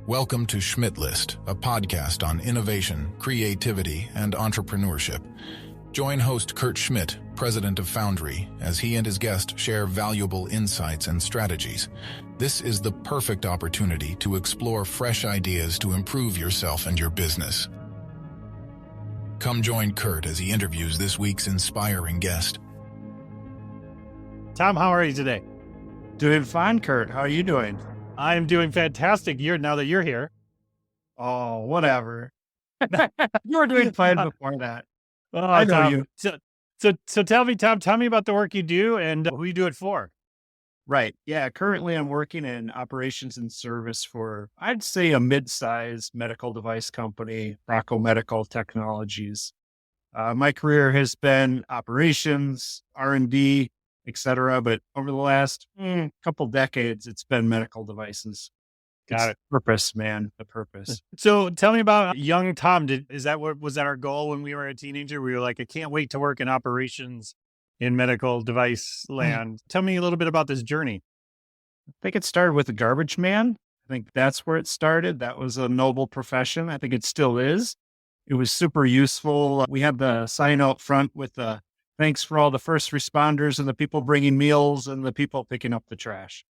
Welcome to Schmidt List, a podcast on innovation, creativity, and entrepreneurship. Join host Kurt Schmidt, president of Foundry, as he and his guest share valuable insights and strategies. This is the perfect opportunity to explore fresh ideas to improve yourself and your business. Come join Kurt as he interviews this week's inspiring guest. Tom, how are you today? Doing fine, Kurt. How are you doing? I'm doing fantastic. Now that you're here. Oh, whatever. You were doing fine before that. Oh, I know Tom, you. So tell me, Tom, tell me about the work you do and who you do it for. Right. Yeah. Currently, I'm working in operations and service for, I'd say, a mid-sized medical device company, Rocco Medical Technologies. My career has been operations, R&D, et cetera. But over the last couple decades, it's been medical devices. Got it. Purpose, man. The purpose. So tell me about young Tom. Was that our goal when we were a teenager? We were like, I can't wait to work in operations in medical device land. Tell me a little bit about this journey. I think it started with a garbage man. I think that's where it started. That was a noble profession. I think it still is. It was super useful. We had the sign out front with the thanks for all the first responders and the people bringing meals and the people picking up the trash.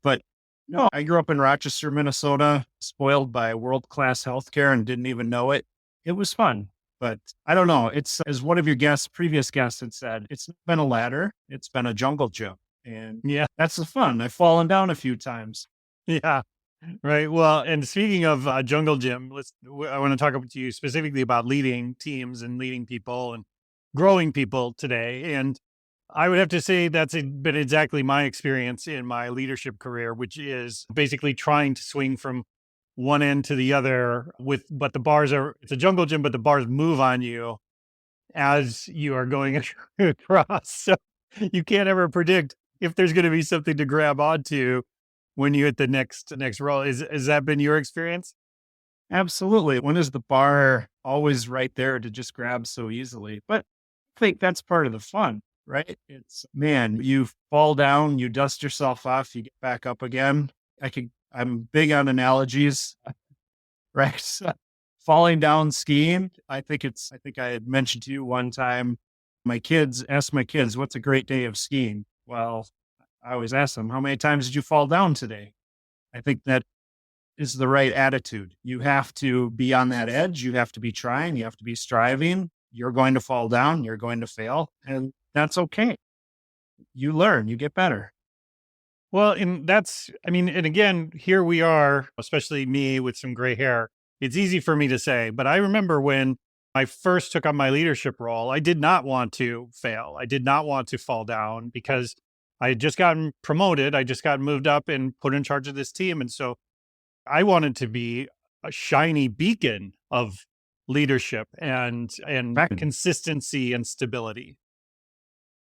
But no, I grew up in Rochester, Minnesota, spoiled by world-class healthcare and didn't even know it. It was fun, but I don't know. It's, as one of your previous guests had said, it's not been a ladder. It's been a jungle gym. And Yeah. that's the fun. I've fallen down a few times. Yeah. Right. Well, and speaking of jungle gym, I want to talk to you specifically about leading teams and leading people and growing people today. And I would have to say that's been exactly my experience in my leadership career, which is basically trying to swing from one end to the other but it's a jungle gym, but the bars move on you as you are going across. So you can't ever predict if there's going to be something to grab onto when you hit the next roll. Has that been your experience? Absolutely. When is the bar always right there to just grab so easily? But I think that's part of the fun, right? It's, man, you fall down, you dust yourself off, you get back up again. I'm big on analogies, right? So, falling down skiing. I think I had mentioned to you one time, ask my kids, what's a great day of skiing? Well, I always ask them, how many times did you fall down today? I think that is the right attitude. You have to be on that edge. You have to be trying. You have to be striving. You're going to fall down. You're going to fail. And that's okay. You learn, you get better. Well, and again, here we are, especially me with some gray hair. It's easy for me to say, but I remember when I first took on my leadership role, I did not want to fail. I did not want to fall down because I had just gotten promoted. I just got moved up and put in charge of this team. And so I wanted to be a shiny beacon of leadership and consistency and stability.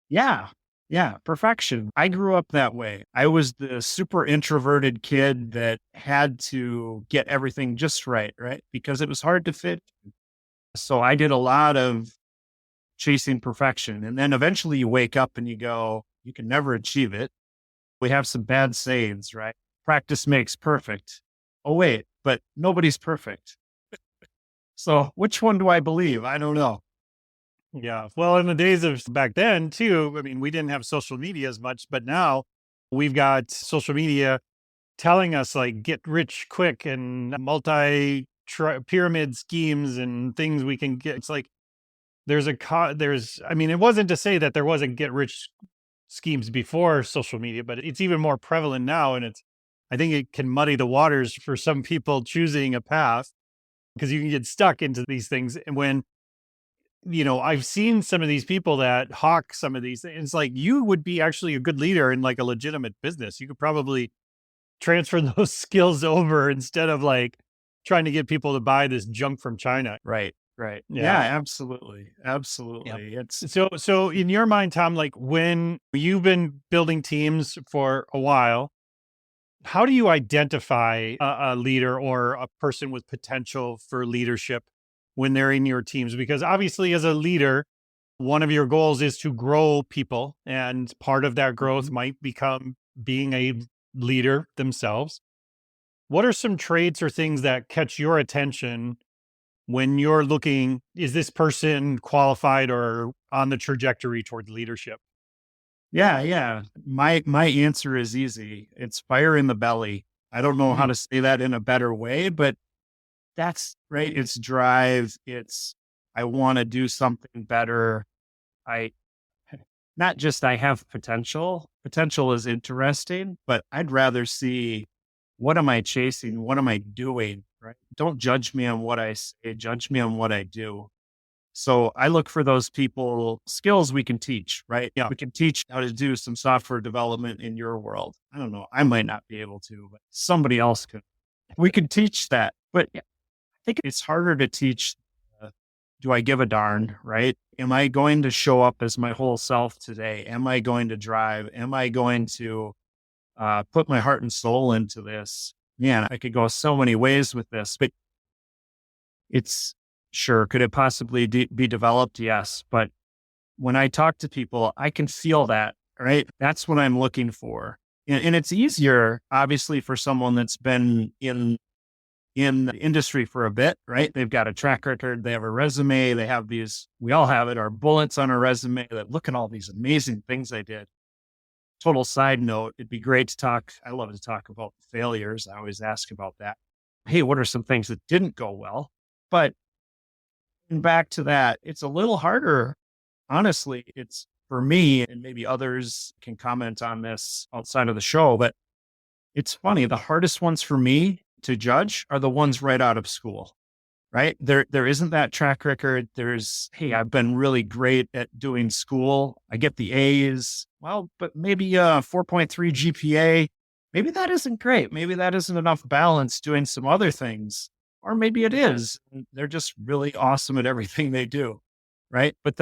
Yeah. Yeah. Perfection. I grew up that way. I was the super introverted kid that had to get everything just right? Because it was hard to fit. So I did a lot of chasing perfection. And then eventually you wake up and you go, you can never achieve it. We have some bad sayings, right? Practice makes perfect. Oh, wait, but nobody's perfect. So which one do I believe? I don't know. Yeah. Well, in the days of back then too, we didn't have social media as much, but now we've got social media telling us like get rich quick and pyramid schemes and things we can get. It's like it wasn't to say that there wasn't get rich schemes before social media, but it's even more prevalent now. And I think it can muddy the waters for some people choosing a path because you can get stuck into these things. And when, I've seen some of these people that hawk some of these things, it's like you would be actually a good leader in like a legitimate business. You could probably transfer those skills over instead of like trying to get people to buy this junk from China. Right. Yeah, absolutely. Absolutely. Yep. So in your mind, Tom, like when you've been building teams for a while, how do you identify a leader or a person with potential for leadership when they're in your teams? Because obviously as a leader, one of your goals is to grow people. And part of that growth might become being a leader themselves. What are some traits or things that catch your attention when you're looking, is this person qualified or on the trajectory towards leadership? Yeah, yeah. My answer is easy. It's fire in the belly. I don't know how Mm, to say that in a better way, but that's right. It's drive. It's I want to do something better. I not just I have potential. Potential is interesting, but I'd rather see what am I chasing? What am I doing? Right? Don't judge me on what I say, judge me on what I do. So I look for those people, skills we can teach, right? yeah. We can teach how to do some software development in your world. I don't know. I might not be able to, but somebody else could. We can teach that. But yeah, I think it's harder to teach. Do I give a darn, right? Am I going to show up as my whole self today? Am I going to drive? Am I going to put my heart and soul into this? Man, I could go so many ways with this, but it's sure. Could it possibly be developed? Yes. But when I talk to people, I can feel that, right? That's what I'm looking for. And it's easier, obviously, for someone that's been in the industry for a bit, right? They've got a track record, they have a resume, they have these, we all have it, our bullets on our resume that look at all these amazing things they did. Total side note, it'd be great to talk. I love to talk about failures. I always ask about that. Hey, what are some things that didn't go well? But back to that, it's a little harder. Honestly, it's for me, and maybe others can comment on this outside of the show, but it's funny. The hardest ones for me to judge are the ones right out of school, right? There isn't that track record. There's, hey, I've been really great at doing school. I get the A's. Well, but maybe a 4.3 GPA. Maybe that isn't great. Maybe that isn't enough balance doing some other things. Or maybe it is. They're just really awesome at everything they do, right? But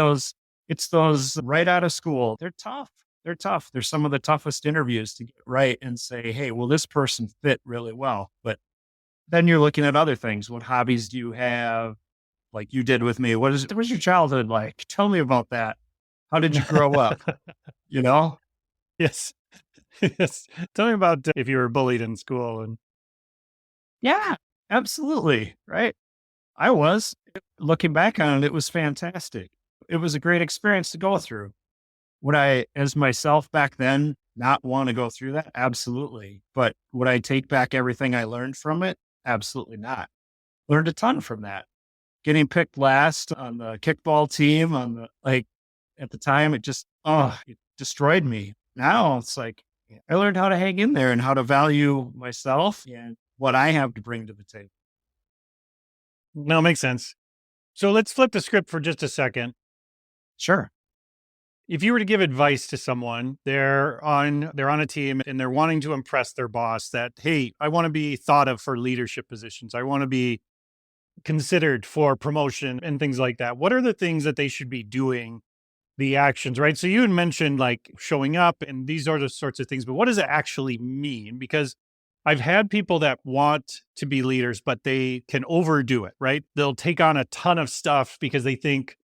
it's those right out of school. They're tough. They're tough. They're some of the toughest interviews to get right and say, hey, well, this person fit really well. But then you're looking at other things. What hobbies do you have? Like you did with me. What was your childhood like? Tell me about that. How did you grow up? You know? Yes. Yes. Tell me about if you were bullied in school and Yeah, absolutely. Right. I was. Looking back on it, it was fantastic. It was a great experience to go through. Would I, as myself back then, not want to go through that? Absolutely. But would I take back everything I learned from it? Absolutely not. Learned a ton from that. Getting picked last on the kickball team at the time, it destroyed me. Now it's like, I learned how to hang in there and how to value myself and what I have to bring to the table. no, it makes sense. So let's flip the script for just a second. Sure. If you were to give advice to someone, they're on a team and they're wanting to impress their boss that, hey, I want to be thought of for leadership positions. I want to be considered for promotion and things like that. What are the things that they should be doing, the actions, right? So you had mentioned like showing up and these are the sorts of things, but what does it actually mean? Because I've had people that want to be leaders, but they can overdo it, right? They'll take on a ton of stuff because they think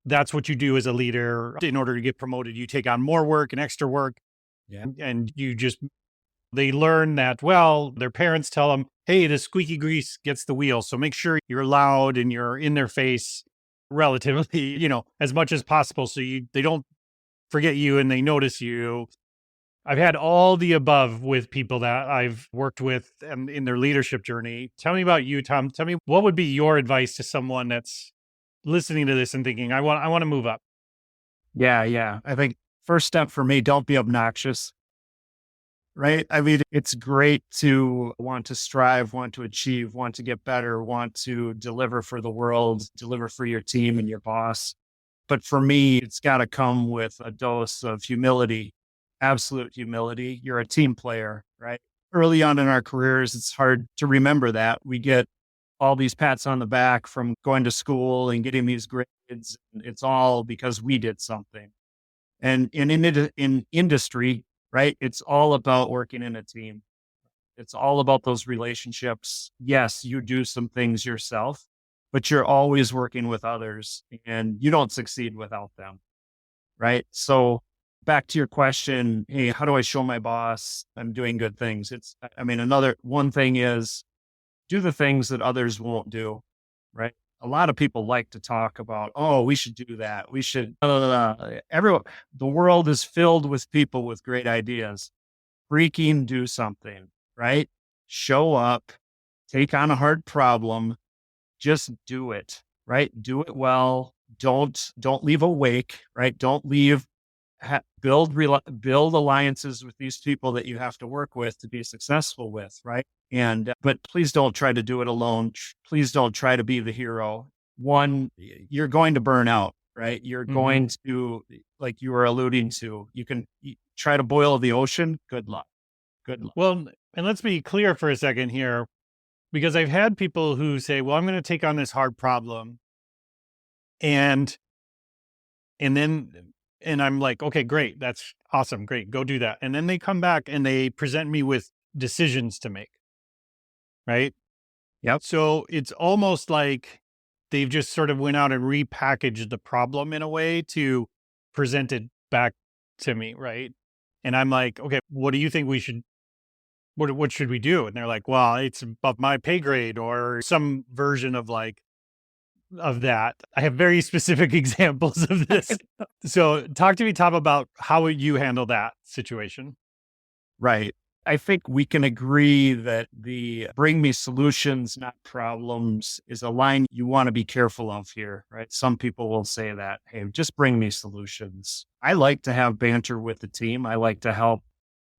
that's what you do as a leader. In order to get promoted, you take on more work and extra work. Yeah. And they learn that, well, their parents tell them, hey, the squeaky grease gets the wheel. So make sure you're loud and you're in their face relatively, as much as possible. So they don't forget you and they notice you. I've had all the above with people that I've worked with and in their leadership journey. Tell me about you, Tom. Tell me, what would be your advice to someone that's listening to this and thinking, I want to move up? Yeah. Yeah. I think first step for me, don't be obnoxious. Right. I mean, it's great to want to strive, want to achieve, want to get better, want to deliver for the world, deliver for your team and your boss. But for me, it's got to come with a dose of humility, absolute humility. You're a team player, right? Early on in our careers, it's hard to remember that. We get all these pats on the back from going to school and getting these grades. It's all because we did something. And in industry, right, it's all about working in a team. It's all about those relationships. Yes, you do some things yourself, but you're always working with others and you don't succeed without them. Right. So back to your question, hey, how do I show my boss I'm doing good things? Another one thing is do the things that others won't do, right? A lot of people like to talk about, oh, we should do that. We should, everyone, the world is filled with people with great ideas. Freaking do something, right? Show up, take on a hard problem, just do it, right? Do it well. Don't leave a wake, right? Don't leave, build alliances with these people that you have to work with to be successful with, right? But please don't try to do it alone. Please don't try to be the hero. One, you're going to burn out, right? You're going to, like you were alluding to, you try to boil the ocean. Good luck. Good luck. Well, and let's be clear for a second here, because I've had people who say, well, I'm going to take on this hard problem. And I'm like, okay, great. That's awesome. Great. Go do that. And then they come back and they present me with decisions to make. Right. Yep. So it's almost like they've just sort of went out and repackaged the problem in a way to present it back to me. Right. And I'm like, okay, what do you think we should, what should we do? And they're like, well, it's above my pay grade or some version of that. I have very specific examples of this. So talk to me, Tom, about how would you handle that situation? Right. I think we can agree that the bring me solutions, not problems, is a line you want to be careful of here, right? Some people will say that, hey, just bring me solutions. I like to have banter with the team. I like to help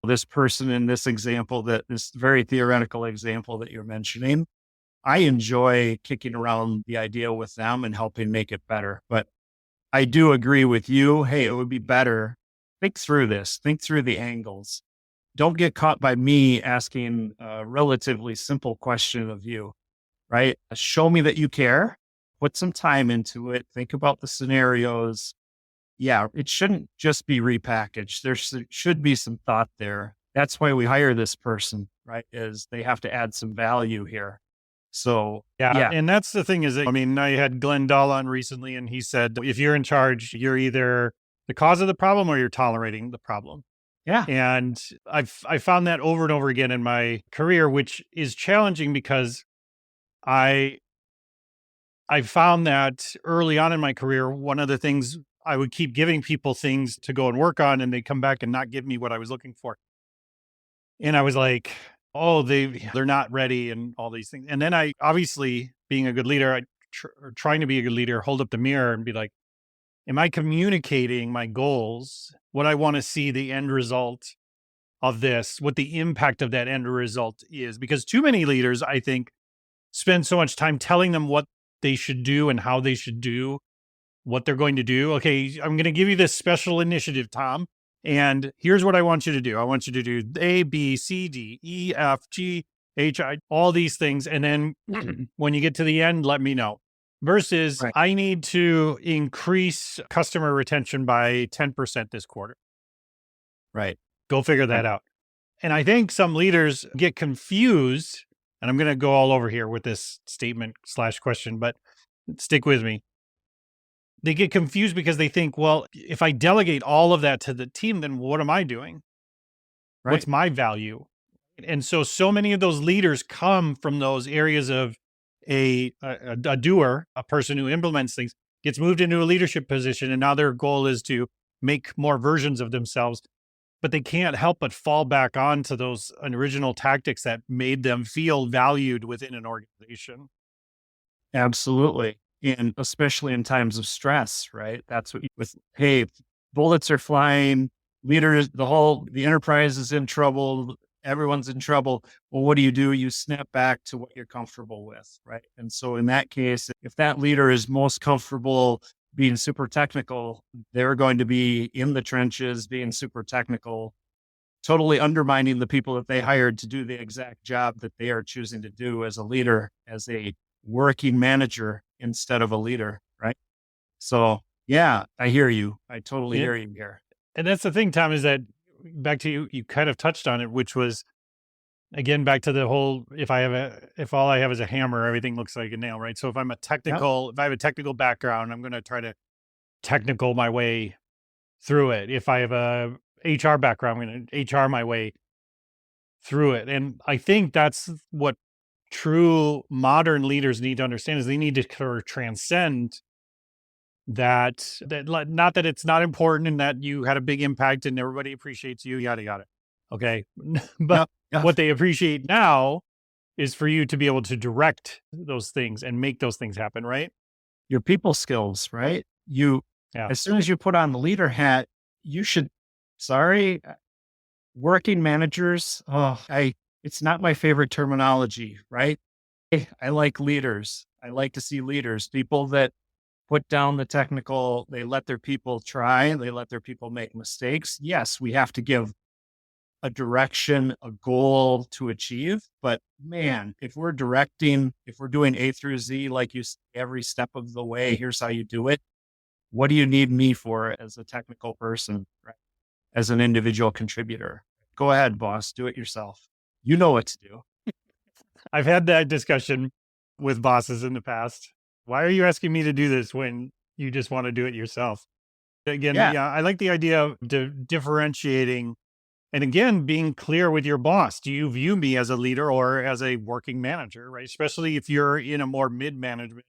this person in this example, this very theoretical example that you're mentioning. I enjoy kicking around the idea with them and helping make it better. But I do agree with you. Hey, it would be better. Think through this. Think through the angles. Don't get caught by me asking a relatively simple question of you, right? Show me that you care. Put some time into it. Think about the scenarios. Yeah, it shouldn't just be repackaged. There should be some thought there. That's why we hire this person, right? Is they have to add some value here. So, yeah. And that's the thing is, I had Glenn Dahl on recently, and he said, if you're in charge, you're either the cause of the problem or you're tolerating the problem. Yeah. And I found that over and over again in my career, which is challenging because I found that early on in my career, one of the things I would keep giving people things to go and work on, and they come back and not give me what I was looking for. And I was like, oh, they're not ready and all these things. And then I, obviously being a good leader, trying to be a good leader, hold up the mirror and be like, am I communicating my goals, what I want to see the end result of this, what the impact of that end result is? Because too many leaders, I think, spend so much time telling them what they should do and how they should do what they're going to do. Okay, I'm going to give you this special initiative, Tom. And here's what I want you to do. I want you to do A, B, C, D, E, F, G, H, I, all these things. And then when you get to the end, let me know. Versus, right, I need to increase customer retention by 10% this quarter. Right. Go figure that out. And I think some leaders get confused, and I'm going to go all over here with this statement / question, but stick with me. They get confused because they think, well, if I delegate all of that to the team, then what am I doing? Right. What's my value? And so many of those leaders come from those areas of a doer, a person who implements things, gets moved into a leadership position, and now their goal is to make more versions of themselves. But they can't help but fall back onto those original tactics that made them feel valued within an organization. Absolutely. And especially in times of stress, right? That's what hey, bullets are flying, leaders, the enterprise is in trouble, everyone's in trouble. Well, what do? You snap back to what you're comfortable with, right? And so in that case, if that leader is most comfortable being super technical, they're going to be in the trenches, being super technical, totally undermining the people that they hired to do the exact job that they are choosing to do as a leader, as a working manager instead of a leader, right? So yeah, I hear you. I totally hear you here. And that's the thing, Tom, is that back to you kind of touched on it, which was, again, back to the whole, if all I have is a hammer, everything looks like a nail, right? So if I have a technical background, I'm going to try to technical my way through it. If I have a HR background, I'm going to HR my way through it. And I think that's what true modern leaders need to understand is they need to sort of transcend that not that it's not important and that you had a big impact and everybody appreciates you, yada yada. Okay. But Yep. Yep. what they appreciate now is for you to be able to direct those things and make those things happen, right? Your people skills, right? Yeah. As soon as you put on the leader hat, you should, working managers. It's not my favorite terminology, right? I like leaders. I like to see leaders, people that put down the technical, they let their people try, they let their people make mistakes. Yes, we have to give a direction, a goal to achieve. But man, if we're directing, if we're doing A through Z, like you say, every step of the way, here's how you do it. What do you need me for as a technical person, right? As an individual contributor? Go ahead, boss, do it yourself. You know what to do. I've had that discussion with bosses in the past. Why are you asking me to do this when you just want to do it yourself? Again, Yeah. I like the idea of differentiating and again, being clear with your boss. Do you view me as a leader or as a working manager, right? Especially if you're in a more mid-management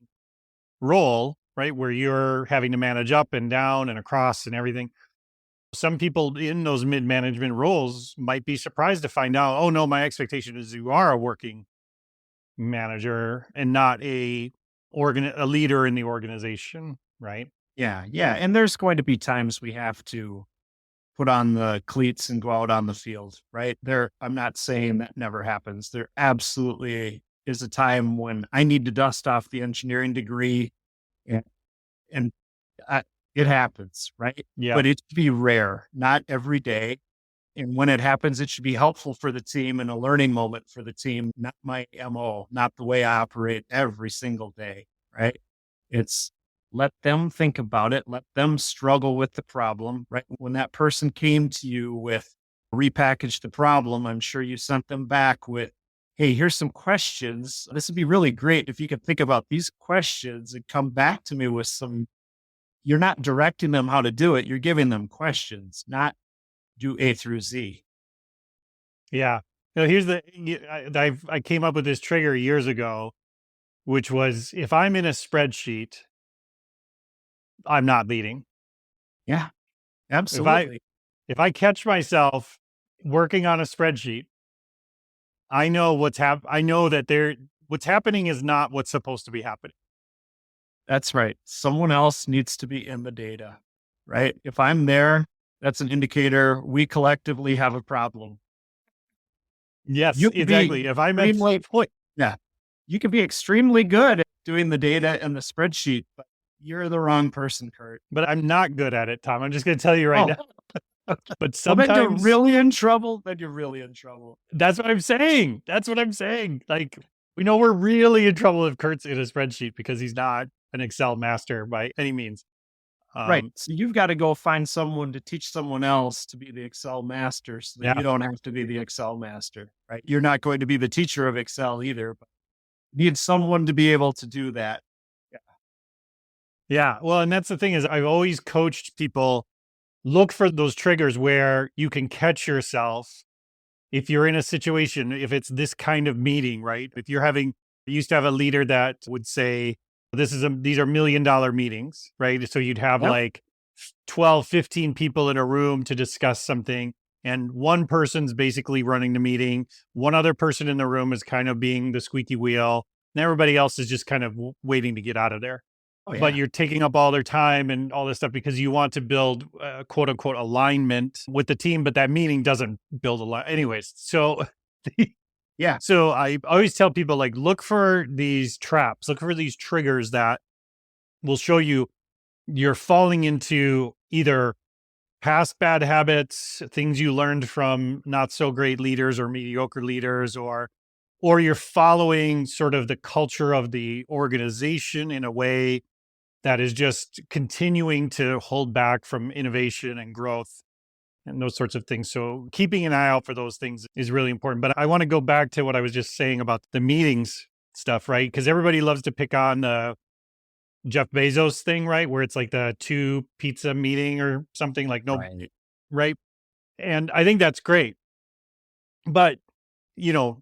role, right? Where you're having to manage up and down and across and everything. Some people in those mid-management roles might be surprised to find out, oh no, my expectation is you are a working manager and not a leader in the organization, right? Yeah. Yeah. And there's going to be times we have to put on the cleats and go out on the field, right? I'm not saying that never happens. There absolutely is a time when I need to dust off the engineering degree and it happens, right? Yeah. But it should be rare, not every day. And when it happens, it should be helpful for the team and a learning moment for the team, not my MO, not the way I operate every single day, right? It's let them think about it. Let them struggle with the problem, right? When that person came to you with repackage the problem, I'm sure you sent them back with, hey, here's some questions. This would be really great if you could think about these questions and come back to me with some. You're not directing them how to do it. You're giving them questions, not do A through Z. Yeah. Here's I came up with this trigger years ago, which was if I'm in a spreadsheet, I'm not leading. Yeah, absolutely. If I catch myself working on a spreadsheet, I know I know that what's happening is not what's supposed to be happening. That's right. Someone else needs to be in the data, right? If I'm there, that's an indicator we collectively have a problem. Yes, You can exactly. If I'm at yeah, you can be extremely good at doing the data and the spreadsheet, but you're the wrong person, Kurt. but I'm not good at it, Tom. I'm just going to tell you right now. But Well, then sometimes you're really in trouble. Then you're really in trouble. That's what I'm saying. That's what I'm saying. Like, we know we're really in trouble if Kurt's in a spreadsheet because he's not an Excel master by any means. Right. So you've got to go find someone to teach someone else to be the Excel master so that you don't have to be the Excel master, right? You're not going to be the teacher of Excel either, but you need someone to be able to do that. Yeah. Well, and that's the thing is I've always coached people, look for those triggers where you can catch yourself if you're in a situation, if it's this kind of meeting, right? If you're I used to have a leader that would say, these are $1 million meetings, right? So you'd have like 12, 15 people in a room to discuss something. And one person's basically running the meeting. One other person in the room is kind of being the squeaky wheel. And everybody else is just kind of waiting to get out of there. But you're taking up all their time and all this stuff because you want to build quote unquote alignment with the team, but that meeting doesn't build anyways. So so I always tell people like, look for these traps, look for these triggers that will show you you're falling into either past bad habits, things you learned from not so great leaders or mediocre leaders, or you're following sort of the culture of the organization in a way that is just continuing to hold back from innovation and growth and those sorts of things. So keeping an eye out for those things is really important. But I want to go back to what I was just saying about the meetings stuff, right? Because everybody loves to pick on Jeff Bezos thing, right? Where it's like the 2 pizza meeting or something like no, Right. right? And I think that's great. But,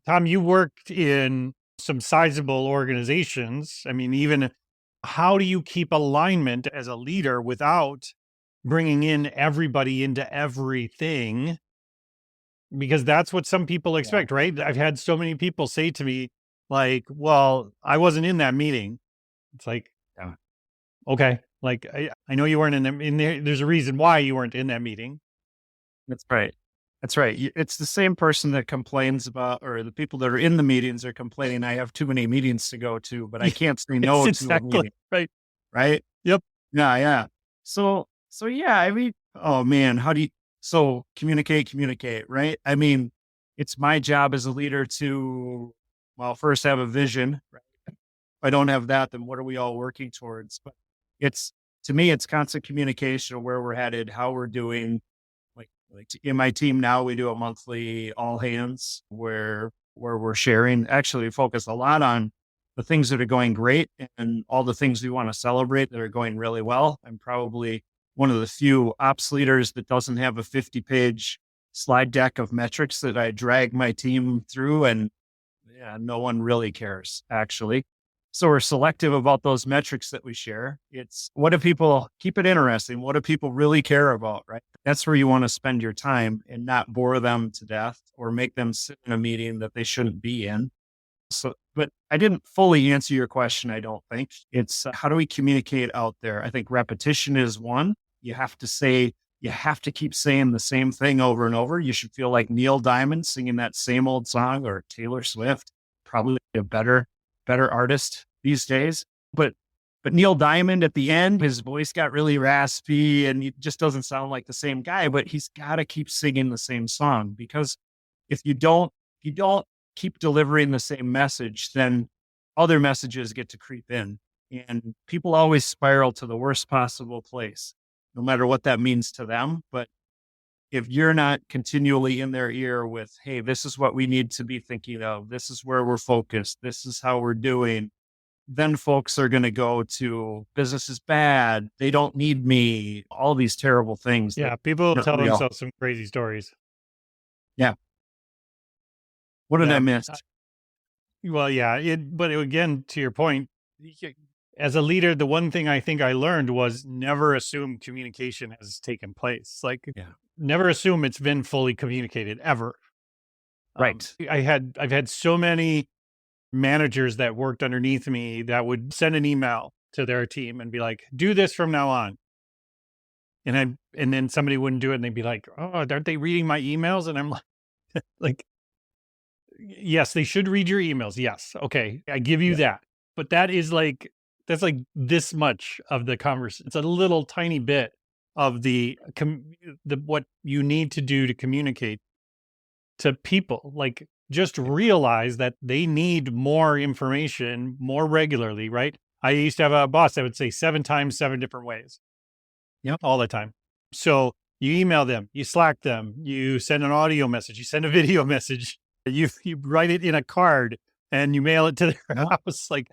Tom, you worked in some sizable organizations. I mean, even how do you keep alignment as a leader without bringing in everybody into everything? Because that's what some people Yeah. expect, right? I've had so many people say to me, like, well, I wasn't in that meeting. It's like, Yeah. okay, like I know you weren't in there. There's a reason why you weren't in that meeting. That's right. That's right. It's the same person that complains about, or the people that are in the meetings are complaining, I have too many meetings to go to, but I can't say no It's to a exactly meeting. right. Right. Yep. Yeah. Yeah. So yeah, I mean, oh man, so communicate, right? I mean, it's my job as a leader to, well, first have a vision, right? If I don't have that, then what are we all working towards? But it's, to me, it's constant communication of where we're headed, how we're doing. Like in my team now, we do a monthly all hands where we're sharing. Actually, we focus a lot on the things that are going great and all the things we want to celebrate that are going really well. I'm probably one of the few ops leaders that doesn't have a 50-page slide deck of metrics that I drag my team through, and yeah, no one really cares actually. So we're selective about those metrics that we share. It's what do people keep it interesting? What do people really care about, right? That's where you want to spend your time and not bore them to death or make them sit in a meeting that they shouldn't be in. So, but I didn't fully answer your question. I don't think it's how do we communicate out there? I think repetition is one. You have to keep saying the same thing over and over. You should feel like Neil Diamond singing that same old song, or Taylor Swift, probably a better artist these days. But Neil Diamond at the end, his voice got really raspy and he just doesn't sound like the same guy, but he's got to keep singing the same song, because if you don't keep delivering the same message, then other messages get to creep in and people always spiral to the worst possible place, no matter what that means to them. But if you're not continually in their ear with, hey, this is what we need to be thinking of, this is where we're focused, this is how we're doing, then folks are going to go to business is bad, they don't need me, all these terrible things. Yeah. People That tell real. themselves some crazy stories. Yeah. What did Yeah. I miss? Well, yeah. But again, to your point, as a leader, the one thing I think I learned was never assume communication has taken place. Like, Yeah. never assume it's been fully communicated ever. Right. I've had so many managers that worked underneath me that would send an email to their team and be like, do this from now on. And then somebody wouldn't do it and they'd be like, oh, aren't they reading my emails? And I'm like, like, yes, they should read your emails. Yes. Okay. I give you Yeah. that. But that's like this much of the conversation. It's a little tiny bit of the what you need to do to communicate to people. Like, just realize that they need more information more regularly, right? I used to have a boss that would say 7 times, 7 different ways. Yep. All the time. So you email them, you Slack them, you send an audio message, you send a video message, you write it in a card and you mail it to their Yeah. house. Like,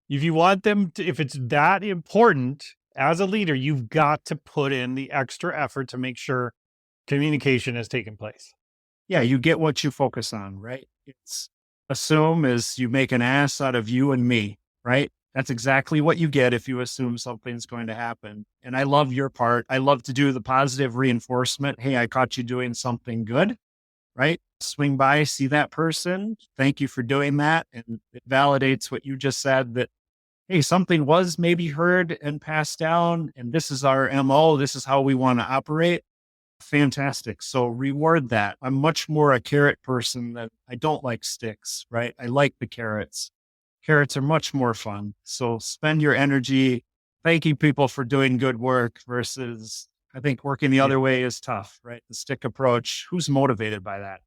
if you want them to, if it's that important as a leader, you've got to put in the extra effort to make sure communication has taken place. Yeah, you get what you focus on, right? It's assume is you make an ass out of you and me, right? That's exactly what you get if you assume something's going to happen. And I love your part. I love to do the positive reinforcement. Hey, I caught you doing something good, right? Swing by, see that person. Thank you for doing that. And it validates what you just said, that, hey, something was maybe heard and passed down. And this is our MO. This is how we want to operate. Fantastic. So reward that. I'm much more a carrot person than I don't like sticks, right? I like the carrots. Carrots are much more fun. So spend your energy thanking people for doing good work versus, I think working the other way is tough, right? The stick approach. Who's motivated by that?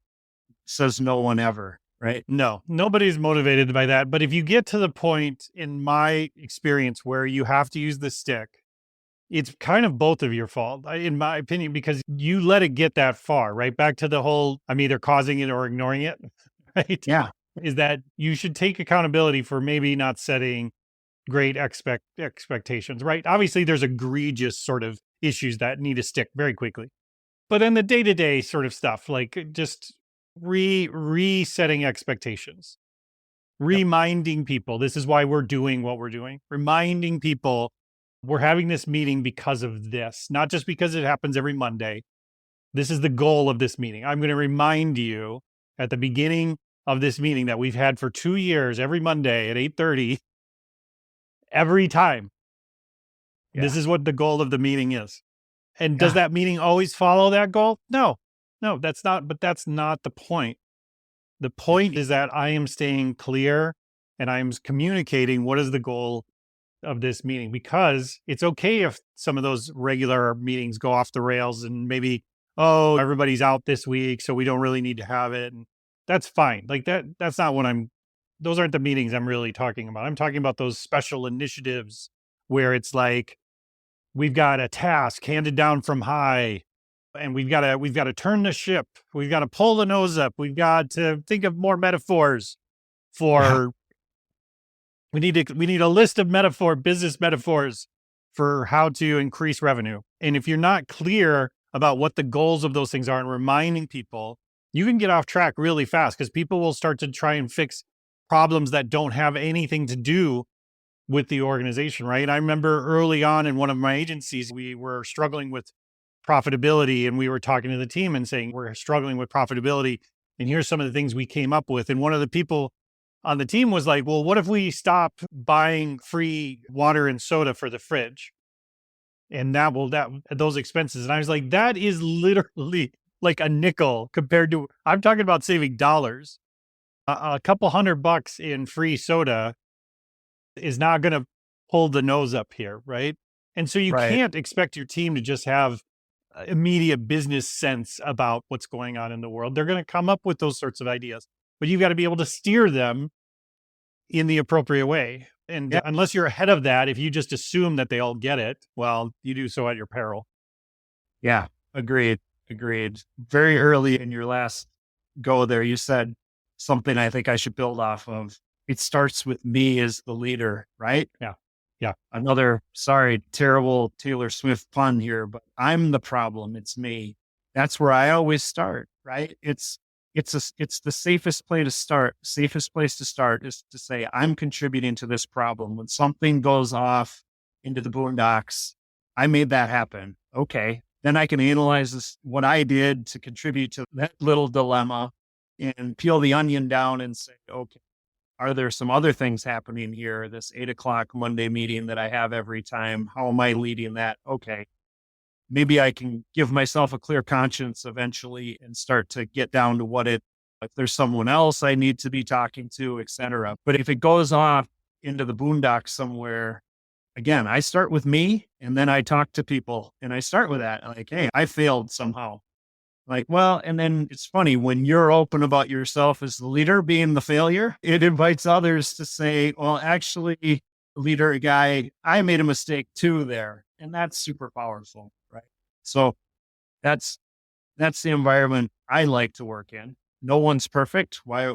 Says no one ever, right? No, nobody's motivated by that. But if you get to the point, in my experience, where you have to use the stick, it's kind of both of your fault, in my opinion, because you let it get that far, right? Back to the whole, I'm either causing it or ignoring it, right? Yeah. Is that you should take accountability for maybe not setting great expectations, right? Obviously, there's egregious sort of issues that need to stick very quickly. But in the day-to-day sort of stuff, like just resetting expectations, Yep. reminding people this is why we're doing what we're doing, reminding people we're having this meeting because of this, not just because it happens every Monday. This is the goal of this meeting. I'm going to remind you at the beginning of this meeting that we've had for 2 years, every Monday at 8:30, every time. This Yeah. is what the goal of the meeting is. And does Yeah. that meeting always follow that goal? No, that's not the point. The point is that I am staying clear and I'm communicating what is the goal of this meeting, because it's okay if some of those regular meetings go off the rails and maybe, oh, everybody's out this week, so we don't really need to have it. And that's fine. Like that's not what those aren't the meetings I'm really talking about. I'm talking about those special initiatives where it's like, we've got a task handed down from high and we've got to turn the ship. We've got to pull the nose up. We've got to think of more metaphors for, we need a list of business metaphors for how to increase revenue. And if you're not clear about what the goals of those things are and reminding people, you can get off track really fast because people will start to try and fix problems that don't have anything to do with the organization, right? I remember early on in one of my agencies, we were struggling with profitability and we were talking to the team and saying, we're struggling with profitability. And here's some of the things we came up with. And one of the people on the team was like, well, what if we stop buying free water and soda for the fridge? And those expenses. And I was like, that is literally like a nickel compared to, I'm talking about saving dollars. A couple $100 in free soda is not going to pull the nose up here, right? And so you Right. can't expect your team to just have immediate business sense about what's going on in the world. They're going to come up with those sorts of ideas, but you've got to be able to steer them in the appropriate way. And Yeah. unless you're ahead of that, if you just assume that they all get it, well, you do so at your peril. Yeah. Agreed. Very early in your last go there, you said something I think I should build off of. It starts with me as the leader, right? Yeah. Another, terrible Taylor Swift pun here, but I'm the problem. It's me. That's where I always start, right? It's the safest place to start. Safest place to start is to say, I'm contributing to this problem. When something goes off into the boondocks, I made that happen. Okay. Then I can analyze what I did to contribute to that little dilemma and peel the onion down and say, okay, are there some other things happening here? This 8:00 Monday meeting that I have every time, how am I leading that? Okay. Maybe I can give myself a clear conscience eventually and start to get down to if there's someone else I need to be talking to, et cetera. But if it goes off into the boondocks somewhere, again, I start with me and then I talk to people and I start with that. Like, hey, I failed somehow. Like, well, and then it's funny when you're open about yourself as the leader being the failure, it invites others to say, well, actually, leader guy, I made a mistake too there. And that's super powerful, right? So that's the environment I like to work in. No one's perfect. Why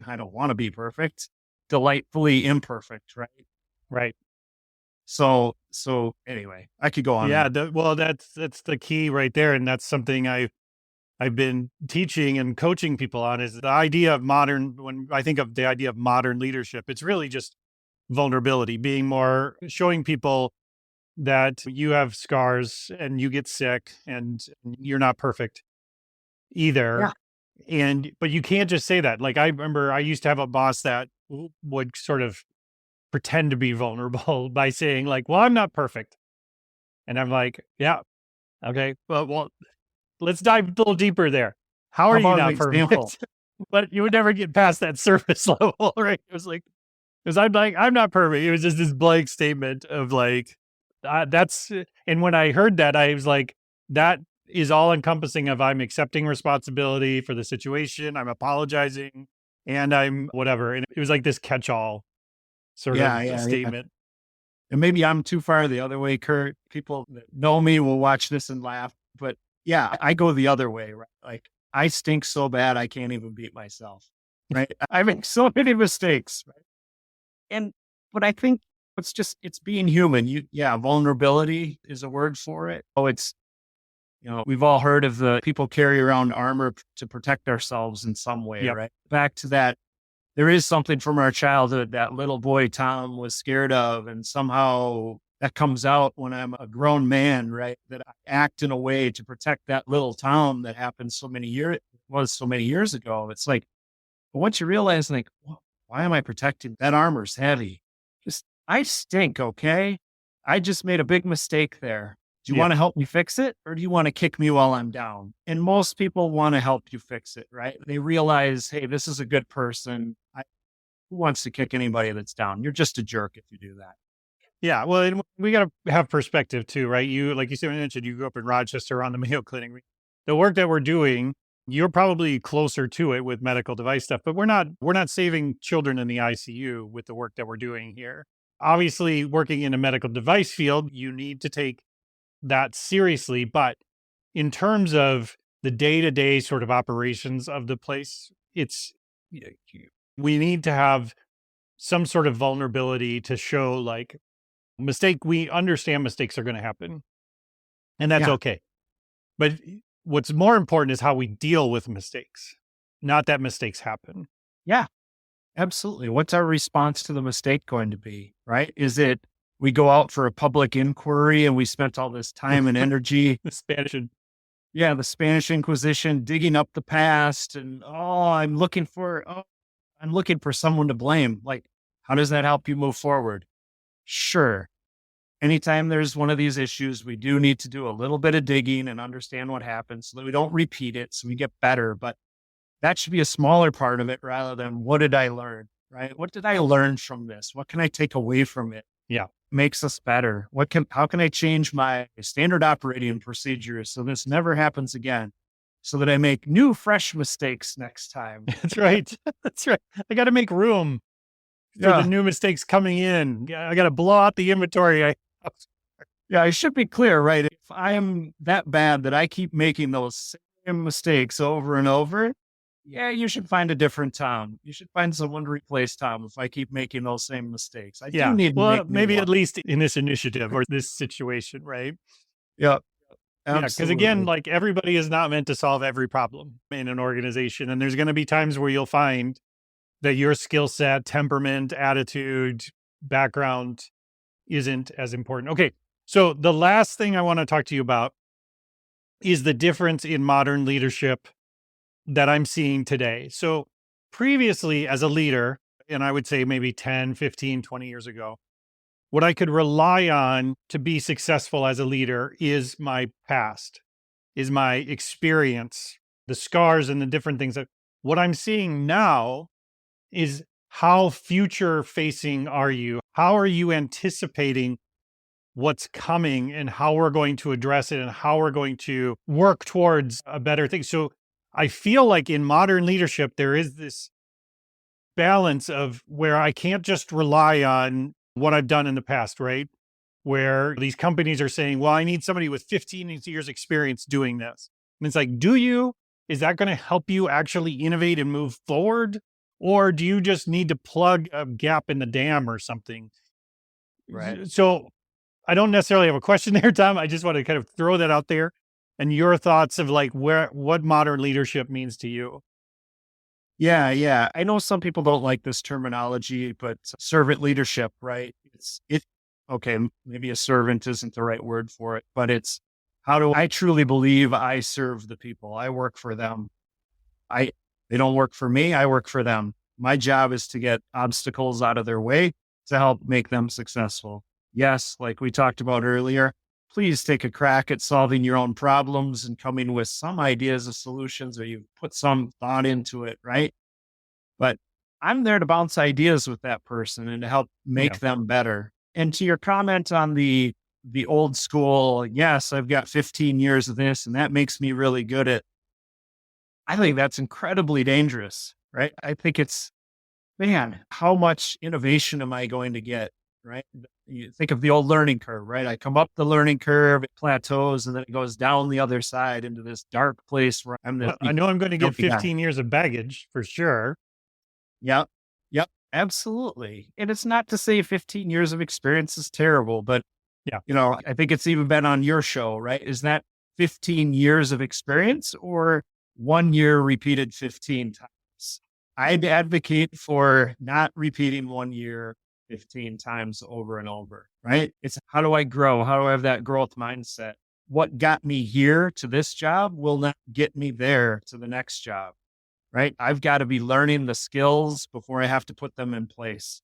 I don't want to be perfect. Delightfully imperfect, right? Right. So anyway, I could go on. Yeah. That's the key right there. And that's something I've been teaching and coaching people on, is the idea of when I think of the idea of modern leadership, it's really just vulnerability, showing people that you have scars and you get sick and you're not perfect either. Yeah. But you can't just say that. Like, I remember I used to have a boss that would sort of pretend to be vulnerable by saying like, well, I'm not perfect. And I'm like, yeah, okay, well, let's dive a little deeper there. How are you about an not example? perfect? But you would never get past that surface level, right? It was like, because I'm not perfect. It was just this blank statement of like, and when I heard that, I was like, that is all encompassing of I'm accepting responsibility for the situation, I'm apologizing, and I'm whatever. And it was like this catch-all sort of statement. And maybe I'm too far the other way, Kurt. People that know me will watch this and laugh, but yeah, I go the other way, right? Like, I stink so bad, I can't even beat myself, right? I make so many mistakes, right? But I think It's being human. Vulnerability is a word for it. We've all heard of the people carry around armor to protect ourselves in some way, Yep. right? Back to that, there is something from our childhood that little boy Tom was scared of. And somehow that comes out when I'm a grown man, right? That I act in a way to protect that little Tom that happened so many years ago. It's like, but once you realize, like, why am I protecting? That armor's heavy. I stink, okay? I just made a big mistake there. Do you want to help me fix it, or do you want to kick me while I'm down? And most people want to help you fix it, right? They realize, hey, this is a good person. Who wants to kick anybody that's down? You're just a jerk if you do that. Yeah. Well, and we got to have perspective too, right? Like you mentioned, you grew up in Rochester on the Mayo Clinic. The work that we're doing, you're probably closer to it with medical device stuff, but we're not saving children in the ICU with the work that we're doing here. Obviously, working in a medical device field, you need to take that seriously. But in terms of the day-to-day sort of operations of the place, we need to have some sort of vulnerability to show like we understand mistakes are going to happen, and that's okay. But what's more important is how we deal with mistakes, not that mistakes happen. Yeah, absolutely. What's our response to the mistake going to be, right? Is it we go out for a public inquiry and we spent all this time and energy? The Spanish Inquisition, digging up the past, and I'm looking for someone to blame. Like, how does that help you move forward? Sure. Anytime there's one of these issues, we do need to do a little bit of digging and understand what happened so that we don't repeat it, so we get better. But that should be a smaller part of it rather than what did I learn, right? What did I learn from this? What can I take away from it? Yeah. Makes us better. How can I change my standard operating procedures so this never happens again, so that I make new, fresh mistakes next time? That's right. That's right. I got to make room for the new mistakes coming in. I got to blow out the inventory. I should be clear, right? If I am that bad that I keep making those same mistakes over and over, you should find a different Tom. You should find someone to replace Tom if I keep making those same mistakes. I do need to make maybe at least in this initiative or this situation, right? Yeah. Because again, like everybody is not meant to solve every problem in an organization. And there's going to be times where you'll find that your skill set, temperament, attitude, background isn't as important. Okay. So the last thing I want to talk to you about is the difference in modern leadership that I'm seeing today. So previously as a leader, and I would say maybe 10, 15, 20 years ago, what I could rely on to be successful as a leader is my past, is my experience, the scars and the different things. What I'm seeing now is how future facing are you? How are you anticipating what's coming and how we're going to address it and how we're going to work towards a better thing? So I feel like in modern leadership, there is this balance of where I can't just rely on what I've done in the past, right? Where these companies are saying, well, I need somebody with 15 years experience doing this. And it's like, do you? Is that going to help you actually innovate and move forward? Or do you just need to plug a gap in the dam or something? Right. So I don't necessarily have a question there, Tom. I just want to kind of throw that out there and your thoughts of like what modern leadership means to you. Yeah. I know some people don't like this terminology, but servant leadership, right? Okay, maybe a servant isn't the right word for it, but it's how do I truly believe I serve the people? I work for them. They don't work for me. I work for them. My job is to get obstacles out of their way to help make them successful. Yes, like we talked about earlier, please take a crack at solving your own problems and coming with some ideas of solutions, or you put some thought into it, right? But I'm there to bounce ideas with that person and to help make them better. And to your comment on the old school, yes, I've got 15 years of this and that makes me really good at, I think that's incredibly dangerous, right? I think it's, man, how much innovation am I going to get, right? You think of the old learning curve, right? I come up the learning curve, it plateaus, and then it goes down the other side into this dark place where I know I'm going to get 15 years of baggage for sure. Yep. Absolutely. And it's not to say 15 years of experience is terrible, but Yeah. I think it's even been on your show, right? Is that 15 years of experience or 1 year repeated 15 times? I'd advocate for not repeating 1 year 15 times over and over, right? It's how do I grow? How do I have that growth mindset? What got me here to this job will not get me there to the next job, right? I've got to be learning the skills before I have to put them in place.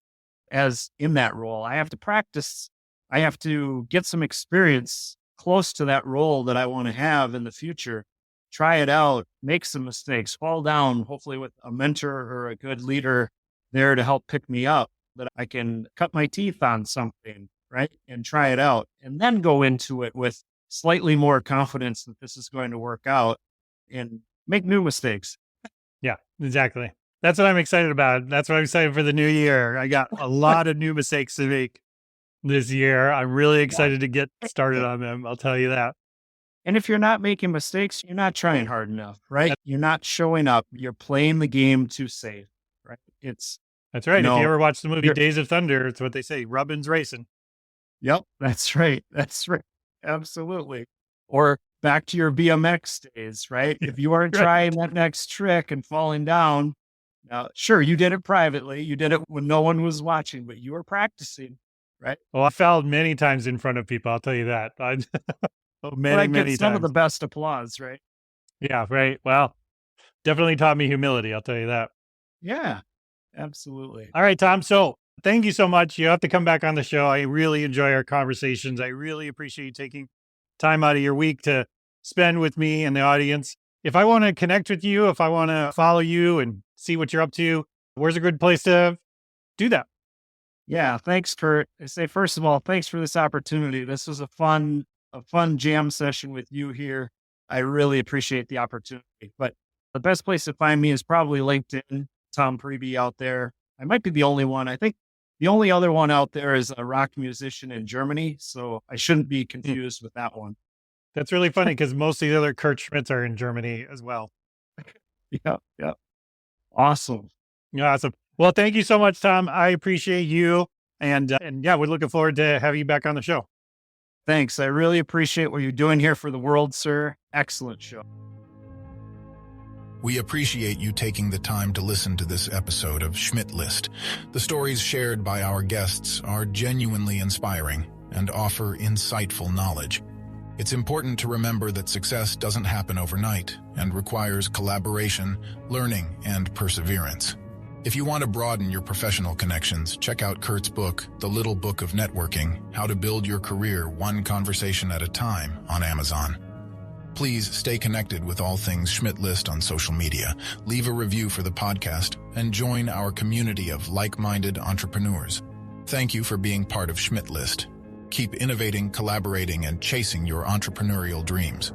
As in that role, I have to practice. I have to get some experience close to that role that I want to have in the future. Try it out, make some mistakes, fall down, hopefully with a mentor or a good leader there to help pick me up, that I can cut my teeth on something, right? And try it out. And then go into it with slightly more confidence that this is going to work out and make new mistakes. Yeah, exactly. That's what I'm excited about. That's what I'm excited for the new year. I got a lot of new mistakes to make this year. I'm really excited to get started on them. I'll tell you that. And if you're not making mistakes, you're not trying hard enough, right? You're not showing up. You're playing the game too safe, right? That's right. If you ever watch the movie you're- Days of Thunder, it's what they say, Rubbin's racing. Yep, that's right. That's right. Absolutely. Or back to your BMX days, right? If you aren't Right. trying that next trick and falling down, now, sure, you did it privately. You did it when no one was watching, but you were practicing, right? Well, I fell many times in front of people. I'll tell you that. But I many get some times. of the best applause, right? Yeah, right. Well, definitely taught me humility. I'll tell you that. Yeah, absolutely. All right, Tom. So thank you so much. You have to come back on the show. I really enjoy our conversations. I really appreciate you taking time out of your week to spend with me and the audience. If I want to connect with you, if I want to follow you and see what you're up to, where's a good place to do that? Yeah, thanks, Kurt. I say, first of all, thanks for this opportunity. This was a fun jam session with you here. I really appreciate the opportunity. But the best place to find me is probably LinkedIn, Tom Priebe out there. I might be the only one. I think the only other one out there is a rock musician in Germany. So I shouldn't be confused with that one. That's really funny because most of the other Kurt Schmidts are in Germany as well. Yeah. Awesome. Awesome. Well, thank you so much, Tom. I appreciate you. And yeah, we're looking forward to having you back on the show. Thanks. I really appreciate what you're doing here for the world, sir. Excellent show. We appreciate you taking the time to listen to this episode of Schmidt List. The stories shared by our guests are genuinely inspiring and offer insightful knowledge. It's important to remember that success doesn't happen overnight and requires collaboration, learning, and perseverance. If you want to broaden your professional connections, check out Kurt's book, The Little Book of Networking, How to Build Your Career One Conversation at a Time on Amazon. Please stay connected with all things Schmidt List on social media, leave a review for the podcast, and join our community of like-minded entrepreneurs. Thank you for being part of Schmidt List. Keep innovating, collaborating, and chasing your entrepreneurial dreams.